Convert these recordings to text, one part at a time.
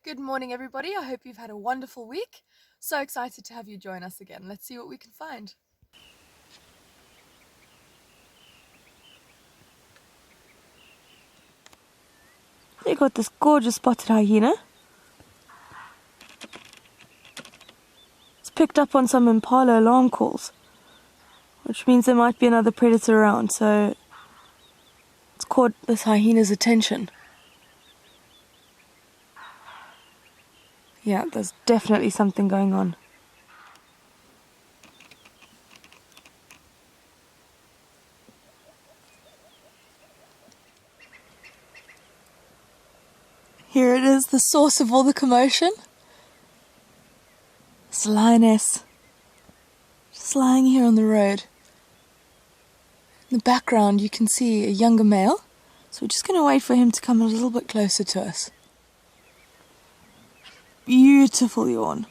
Good morning, everybody. I hope you've had a wonderful week. So excited to have you join us again. Let's see what we can find. You got this gorgeous spotted hyena. It's picked up on some impala alarm calls, which means there might be another predator around, so it's caught this hyena's attention. Yeah, there's definitely something going on. Here it is, the source of all the commotion. It's a lioness, just lying here on the road. In the background you can see a younger male, so we're just going to wait for him to come a little bit closer to us. Beautiful yawn.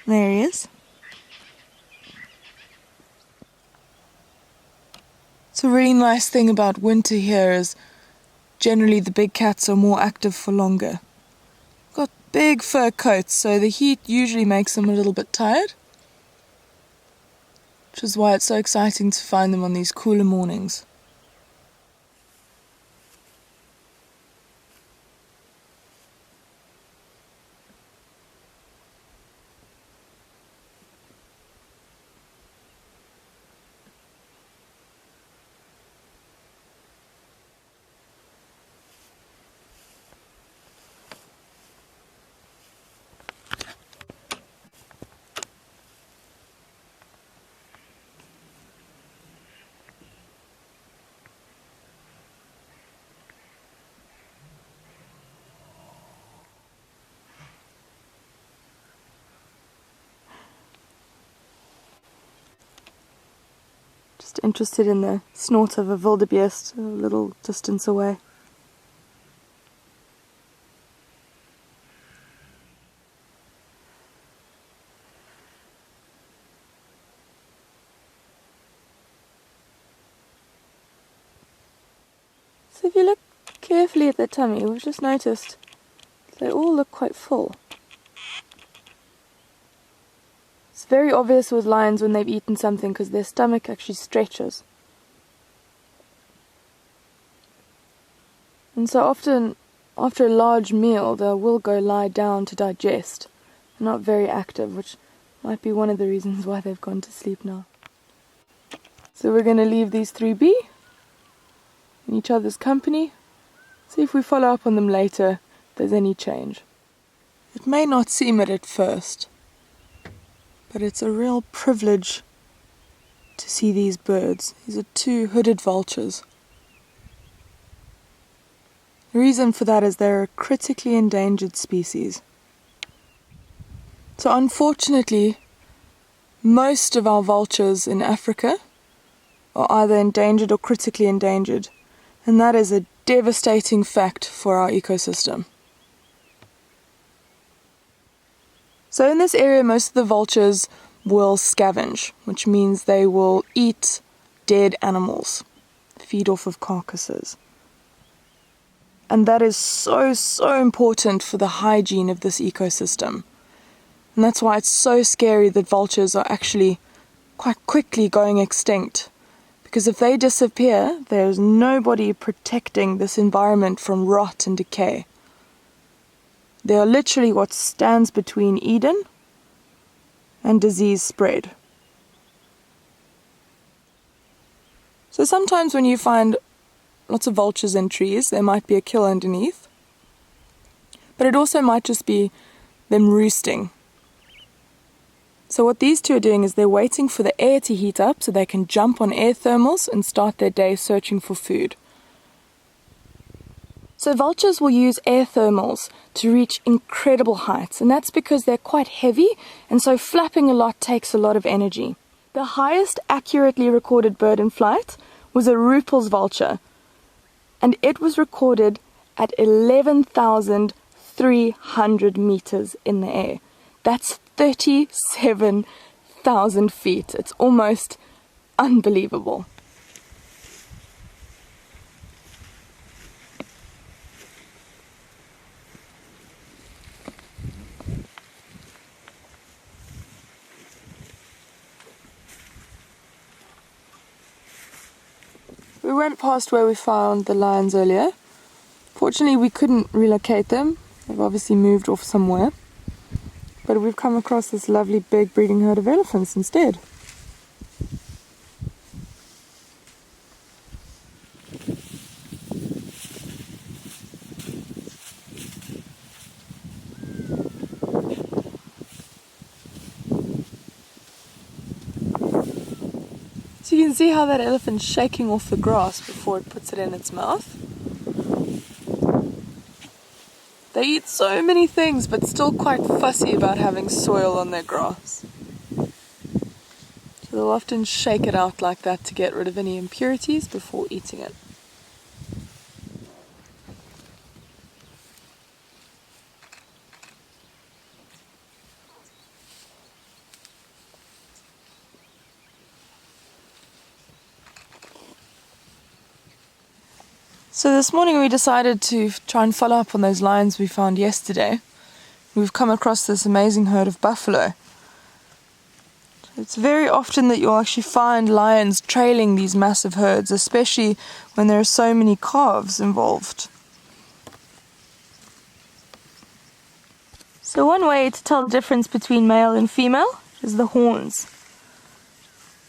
There he is. It's a really nice thing about winter here is generally the big cats are more active for longer. Got big fur coats, so the heat usually makes them a little bit tired, which is why it's so exciting to find them on these cooler mornings. Just interested in the snort of a wildebeest a little distance away. So if you look carefully at their tummy, we've just noticed they all look quite full. It's very obvious with lions when they've eaten something because their stomach actually stretches. And so often, after a large meal, they will go lie down to digest. They're not very active, which might be one of the reasons why they've gone to sleep now. So we're going to leave these three be in each other's company. See if we follow up on them later, if there's any change. It may not seem it at first, but it's a real privilege to see these birds. These are two hooded vultures. The reason for that is they're a critically endangered species. So unfortunately, most of our vultures in Africa are either endangered or critically endangered, and that is a devastating fact for our ecosystem. So in this area, most of the vultures will scavenge, which means they will eat dead animals, feed off of carcasses. And that is so important for the hygiene of this ecosystem. And that's why it's so scary that vultures are actually quite quickly going extinct. Because if they disappear, there's nobody protecting this environment from rot and decay. They are literally what stands between Eden and disease spread. So sometimes when you find lots of vultures in trees, there might be a kill underneath. But it also might just be them roosting. So what these two are doing is they're waiting for the air to heat up so they can jump on air thermals and start their day searching for food. So vultures will use air thermals to reach incredible heights, and that's because they're quite heavy, and so flapping a lot takes a lot of energy. The highest accurately recorded bird in flight was a Ruppel's vulture, and it was recorded at 11,000 300 meters in the air. That's 37,000 feet. It's almost unbelievable. We went past where we found the lions earlier. Fortunately, we couldn't relocate them. They've obviously moved off somewhere. But we've come across this lovely big breeding herd of elephants instead. So you can see how that elephant's shaking off the grass before it puts it in its mouth. They eat so many things, but still quite fussy about having soil on their grass. So they'll often shake it out like that to get rid of any impurities before eating it. So this morning we decided to try and follow up on those lions we found yesterday. We've come across this amazing herd of buffalo. It's very often that you'll actually find lions trailing these massive herds, especially when there are so many calves involved. So one way to tell the difference between male and female is the horns.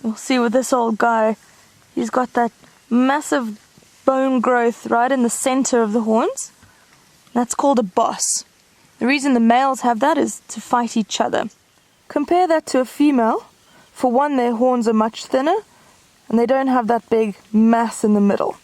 You'll see with this old guy, he's got that massive bone growth right in the center of the horns. That's called a boss. The reason the males have that is to fight each other. Compare that to a female. For one, their horns are much thinner and they don't have that big mass in the middle.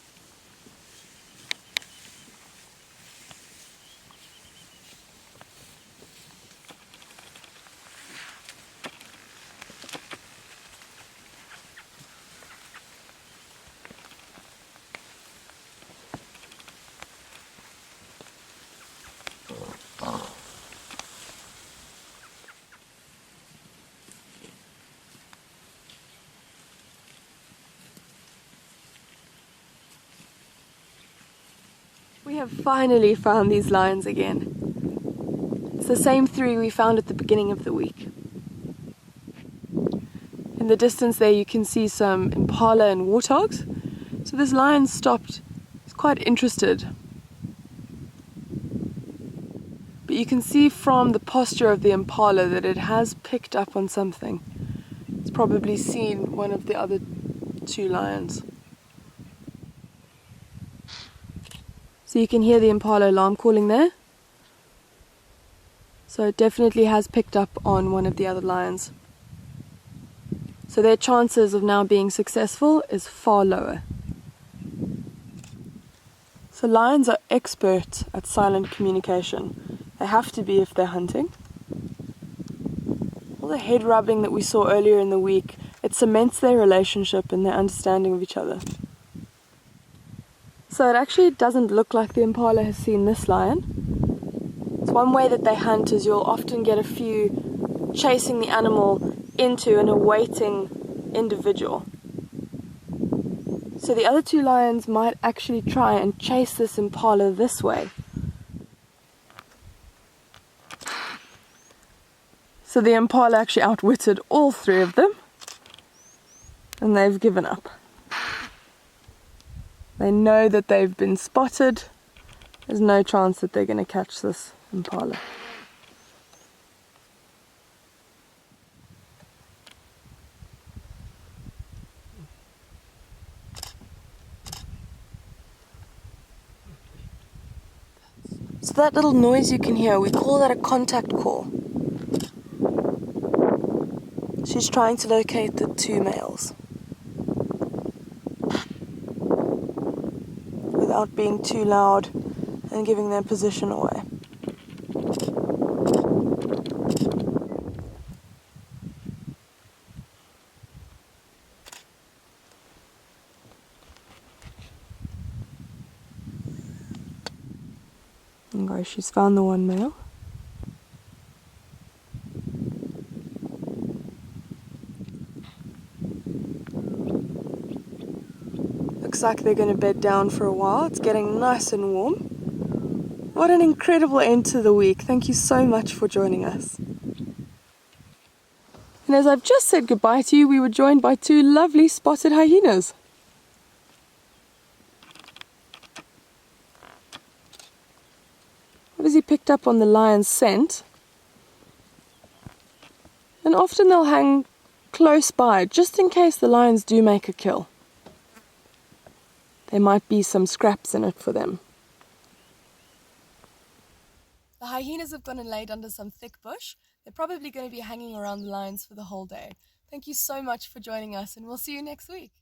We have finally found these lions again. It's the same three we found at the beginning of the week. In the distance there you can see some impala and warthogs. So this lion stopped. He's quite interested. But you can see from the posture of the impala that it has picked up on something. It's probably seen one of the other two lions. So you can hear the impala alarm calling there. So it definitely has picked up on one of the other lions. So their chances of now being successful is far lower. So lions are expert at silent communication. They have to be if they're hunting. All the head rubbing that we saw earlier in the week, it cements their relationship and their understanding of each other. So it actually doesn't look like the impala has seen this lion. It's one way that they hunt is you'll often get a few chasing the animal into an awaiting individual. So the other two lions might actually try and chase this impala this way. So the impala actually outwitted all three of them, and they've given up. They know that they've been spotted. There's no chance that they're going to catch this impala. So that little noise you can hear, we call that a contact call. She's trying to locate the two males without being too loud and giving their position away. And guys, she's found the one male. Looks like they're going to bed down for a while. It's getting nice and warm. What an incredible end to the week. Thank you so much for joining us. And as I've just said goodbye to you, we were joined by two lovely spotted hyenas. Obviously picked up on the lion's scent. And often they'll hang close by, just in case the lions do make a kill. There might be some scraps in it for them. The hyenas have gone and laid under some thick bush. They're probably going to be hanging around the lions for the whole day. Thank you so much for joining us, and we'll see you next week.